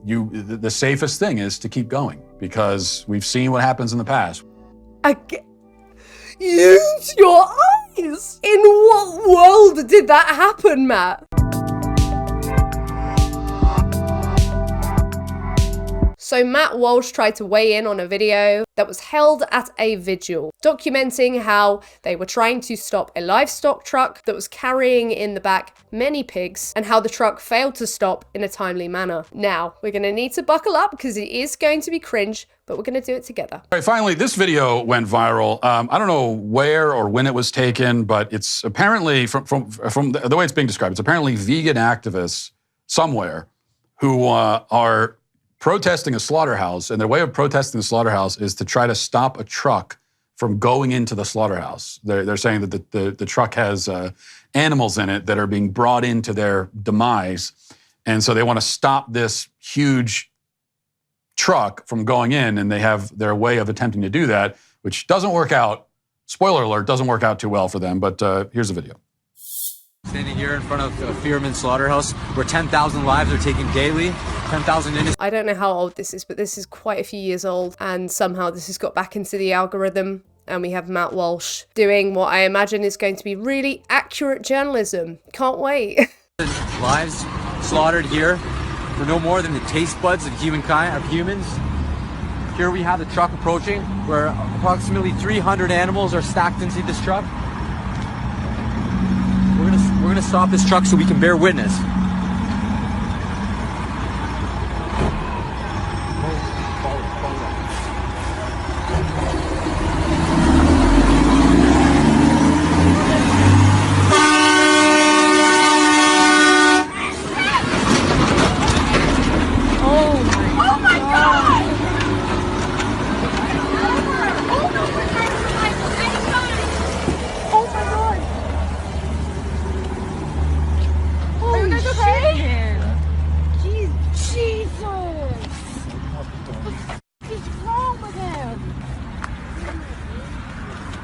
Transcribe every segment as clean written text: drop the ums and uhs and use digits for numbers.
The safest thing is to keep going, because we've seen what happens in the past. Use your eyes! In what world did that happen, Matt? So Matt Walsh tried to weigh in on a video that was held at a vigil, documenting how they were trying to stop a livestock truck that was carrying in the back many pigs, and how the truck failed to stop in a timely manner. Now, we're going to need to buckle up because it is going to be cringe, but we're going to do it together. All right, finally, this video went viral. I don't know where or when it was taken, but it's apparently, from the way it's being described, it's apparently vegan activists somewhere who are protesting a slaughterhouse, and their way of protesting the slaughterhouse is to try to stop a truck from going into the slaughterhouse. They're saying that the truck has animals in it that are being brought into their demise, and so they want to stop this huge truck from going in, and they have their way of attempting to do that, which doesn't work out. Spoiler alert, doesn't work out too well for them, but here's the video. Standing here in front of Fearman Slaughterhouse, where 10,000 lives are taken daily, 10,000 innocent. I don't know how old this is, but this is quite a few years old, and somehow this has got back into the algorithm, and we have Matt Walsh doing what I imagine is going to be really accurate journalism. Can't wait. Lives slaughtered here for no more than the taste buds of humankind, of humans. Here we have the truck approaching, where approximately 300 animals are stacked into this truck. We're gonna stop this truck so we can bear witness.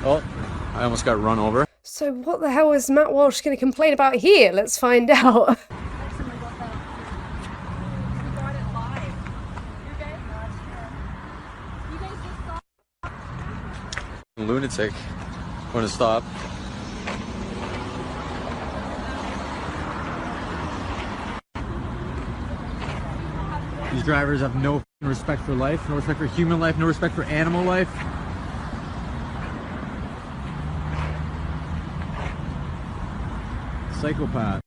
Oh, I almost got run over. So what the hell is Matt Walsh going to complain about here? Let's find out. Lunatic. Want to stop? These drivers have no respect for life, no respect for human life, no respect for animal life. Psychopath.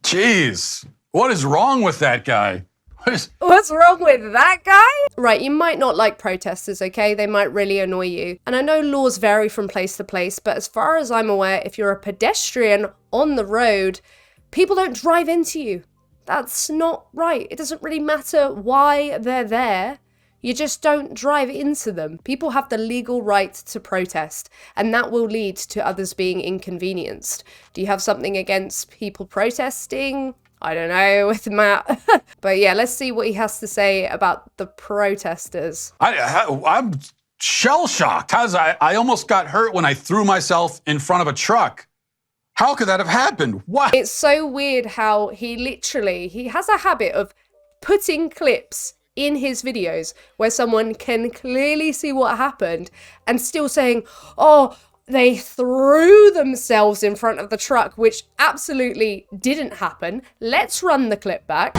Jeez, what is wrong with that guy? What's wrong with that guy? Right, you might not like protesters, okay? They might really annoy you. And I know laws vary from place to place, but as far as I'm aware, if you're a pedestrian on the road, people don't drive into you. That's not right. It doesn't really matter why they're there. You just don't drive into them. People have the legal right to protest, and that will lead to others being inconvenienced. Do you have something against people protesting? I don't know, with Matt. But yeah, let's see what he has to say about the protesters. I'm shell-shocked. I almost got hurt when I threw myself in front of a truck. How could that have happened? What? It's so weird how he has a habit of putting clips in his videos where someone can clearly see what happened and still saying, oh, they threw themselves in front of the truck, which absolutely didn't happen. Let's run the clip back.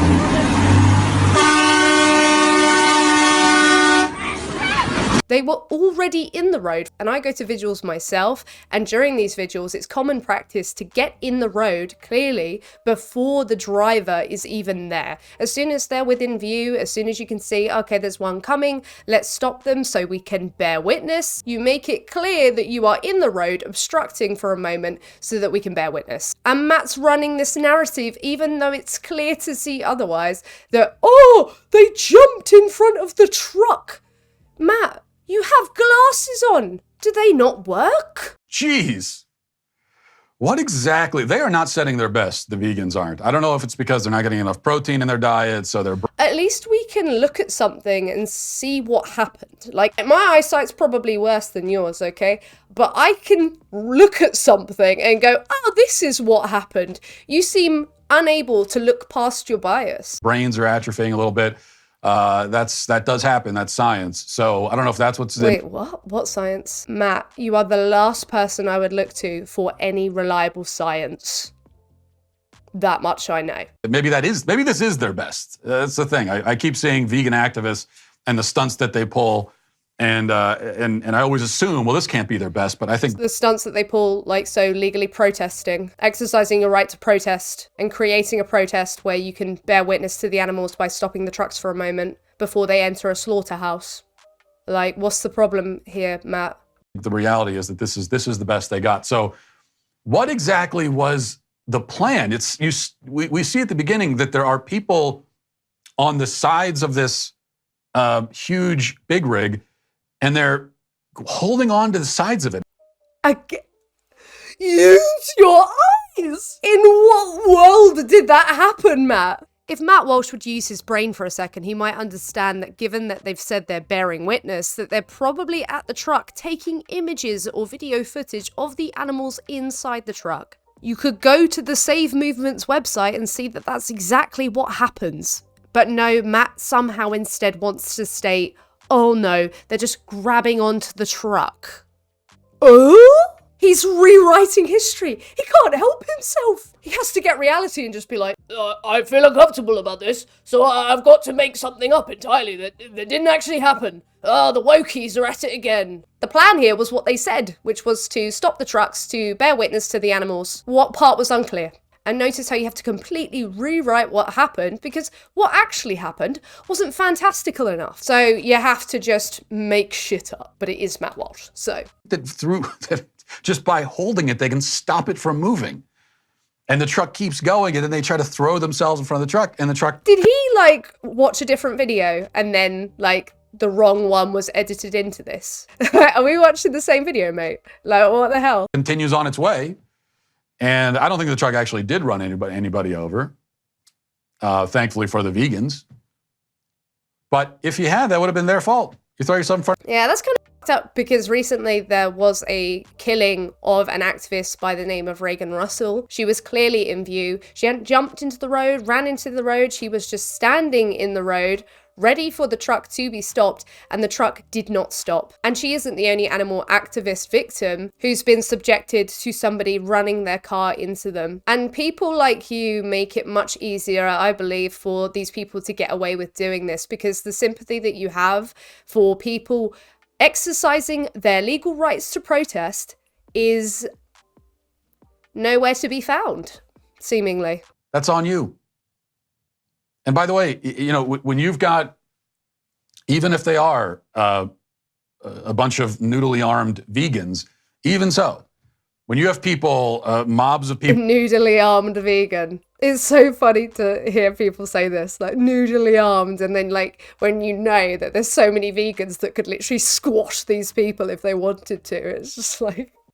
They were already in the road, and I go to vigils myself, and during these vigils, it's common practice to get in the road clearly before the driver is even there. As soon as they're within view, as soon as you can see, okay, there's one coming, let's stop them so we can bear witness. You make it clear that you are in the road, obstructing for a moment so that we can bear witness. And Matt's running this narrative, even though it's clear to see otherwise, that, oh, they jumped in front of the truck. Matt, you have glasses on. Do they not work? Jeez. What exactly? They are not setting their best, the vegans aren't. I don't know if it's because they're not getting enough protein in their diet, so they're... At least we can look at something and see what happened. Like, my eyesight's probably worse than yours, okay? But I can look at something and go, oh, this is what happened. You seem unable to look past your bias. Brains are atrophying a little bit. That does happen. That's science. So I don't know if that's what's Wait, what? What science? Matt, you are the last person I would look to for any reliable science. That much I know. Maybe this is their best. That's the thing. I keep seeing vegan activists and the stunts that they pull, and I always assume, well, this can't be their best, but I think The stunts that they pull, like so legally protesting, exercising your right to protest, and creating a protest where you can bear witness to the animals by stopping the trucks for a moment before they enter a slaughterhouse. Like, what's the problem here, Matt? the reality is that this is the best they got. So what exactly was the plan? We see at the beginning that there are people on the sides of this huge big rig, and they're holding on to the sides of it. Use your eyes! In what world did that happen, Matt? If Matt Walsh would use his brain for a second, he might understand that given that they've said they're bearing witness, that they're probably at the truck taking images or video footage of the animals inside the truck. You could go to the Save Movement's website and see that that's exactly what happens. But no, Matt somehow instead wants to state, oh no, they're just grabbing onto the truck. Oh? He's rewriting history. He can't help himself. He has to get reality and just be like, I feel uncomfortable about this, so I've got to make something up entirely that didn't actually happen. The wokies are at it again. The plan here was what they said, which was to stop the trucks to bear witness to the animals. What part was unclear? And notice how you have to completely rewrite what happened because what actually happened wasn't fantastical enough. So you have to just make shit up. But it is Matt Walsh, so. Just by holding it, they can stop it from moving. And the truck keeps going, and then they try to throw themselves in front of the truck, and the truck... Did he, watch a different video, and then, the wrong one was edited into this? Are we watching the same video, mate? What the hell? Continues on its way. And I don't think the truck actually did run anybody over, thankfully for the vegans. But if you had, that would have been their fault. You throw yourself in front... Yeah, that's kind of fucked up because recently there was a killing of an activist by the name of Reagan Russell. She was clearly in view. She hadn't jumped into the road, ran into the road. She was just standing in the road, ready for the truck to be stopped, and the truck did not stop. And she isn't the only animal activist victim who's been subjected to somebody running their car into them. And people like you make it much easier, I believe, for these people to get away with doing this because the sympathy that you have for people exercising their legal rights to protest is nowhere to be found, seemingly. That's on you. And by the way, when you've got, even if they are a bunch of noodly armed vegans, even so, when you have people, mobs of people... Noodly armed vegan. It's so funny to hear people say this, noodly armed, and then when you know that there's so many vegans that could literally squash these people if they wanted to. It's just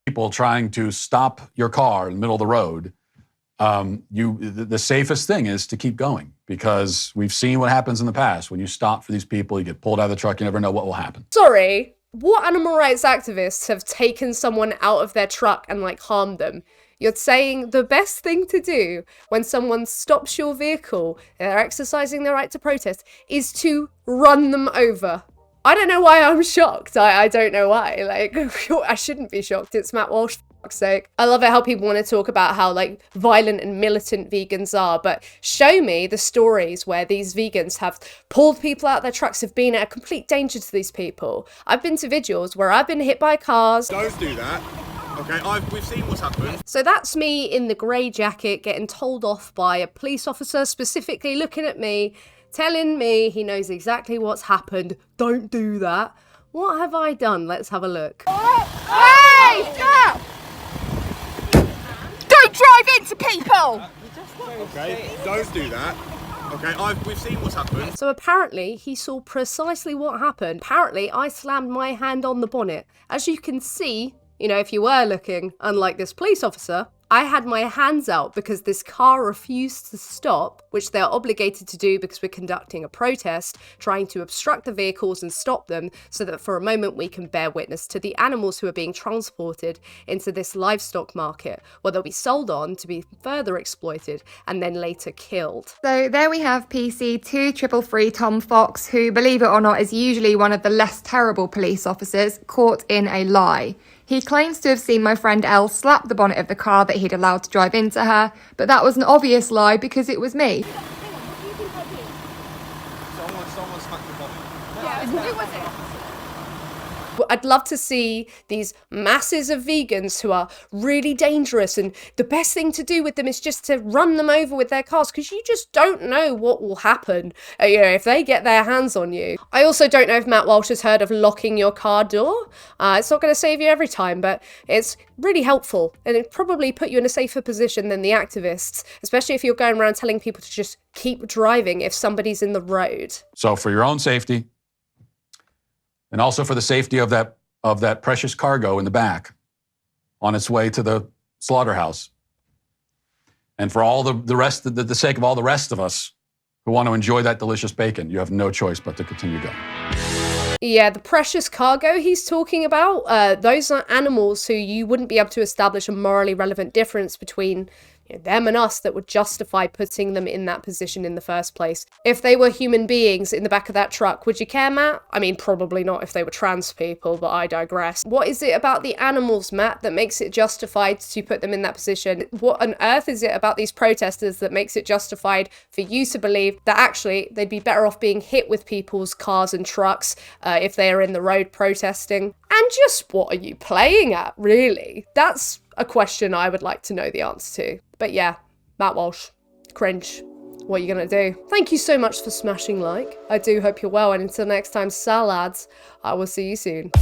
people trying to stop your car in the middle of the road. The safest thing is to keep going because we've seen what happens in the past. When you stop for these people, you get pulled out of the truck, you never know what will happen. Sorry, what animal rights activists have taken someone out of their truck and harmed them? You're saying the best thing to do when someone stops your vehicle and they're exercising their right to protest is to run them over. I don't know why I'm shocked. I don't know why. I shouldn't be shocked. It's Matt Walsh, for fuck's sake. I love it how people want to talk about how, violent and militant vegans are, but show me the stories where these vegans have pulled people out of their trucks, have been a complete danger to these people. I've been to vigils where I've been hit by cars. Don't do that. Okay, we've seen what's happened. So that's me in the grey jacket getting told off by a police officer, specifically looking at me, telling me he knows exactly what's happened. Don't do that. What have I done? Let's have a look. Hey! Stop! Don't drive into people! Okay, don't do that. Okay, we've seen what's happened. So apparently he saw precisely what happened. Apparently I slammed my hand on the bonnet. As you can see, if you were looking, unlike this police officer, I had my hands out because this car refused to stop, which they're obligated to do because we're conducting a protest, trying to obstruct the vehicles and stop them so that for a moment we can bear witness to the animals who are being transported into this livestock market, where they'll be sold on to be further exploited and then later killed. So there we have PC 2333 Tom Fox, who, believe it or not, is usually one of the less terrible police officers, caught in a lie. He claims to have seen my friend Elle slap the bonnet of the car that he'd allowed to drive into her, but that was an obvious lie because it was me. Someone smacked the bonnet. Yeah, who was it? I'd love to see these masses of vegans who are really dangerous, and the best thing to do with them is just to run them over with their cars, because you just don't know what will happen if they get their hands on you. I also don't know if Matt Walsh has heard of locking your car door. It's not going to save you every time, but it's really helpful, and it probably put you in a safer position than the activists, especially if you're going around telling people to just keep driving if somebody's in the road. So for your own safety, and also for the safety of that precious cargo in the back on its way to the slaughterhouse, and for all the rest, the sake of all the rest of us who want to enjoy that delicious bacon, you have no choice but to continue going. Yeah, the precious cargo he's talking about, those are animals who you wouldn't be able to establish a morally relevant difference between them and us that would justify putting them in that position in the first place. If they were human beings in the back of that truck, would you care, Matt? I mean, probably not if they were trans people, but I digress. What is it about the animals, Matt, that makes it justified to put them in that position? What on earth is it about these protesters that makes it justified for you to believe that actually they'd be better off being hit with people's cars and trucks if they are in the road protesting? And just what are you playing at, really? That's a question I would like to know the answer to. But yeah, Matt Walsh, cringe. What are you gonna do? Thank you so much for smashing like. I do hope you're well, and until next time, salads, I will see you soon.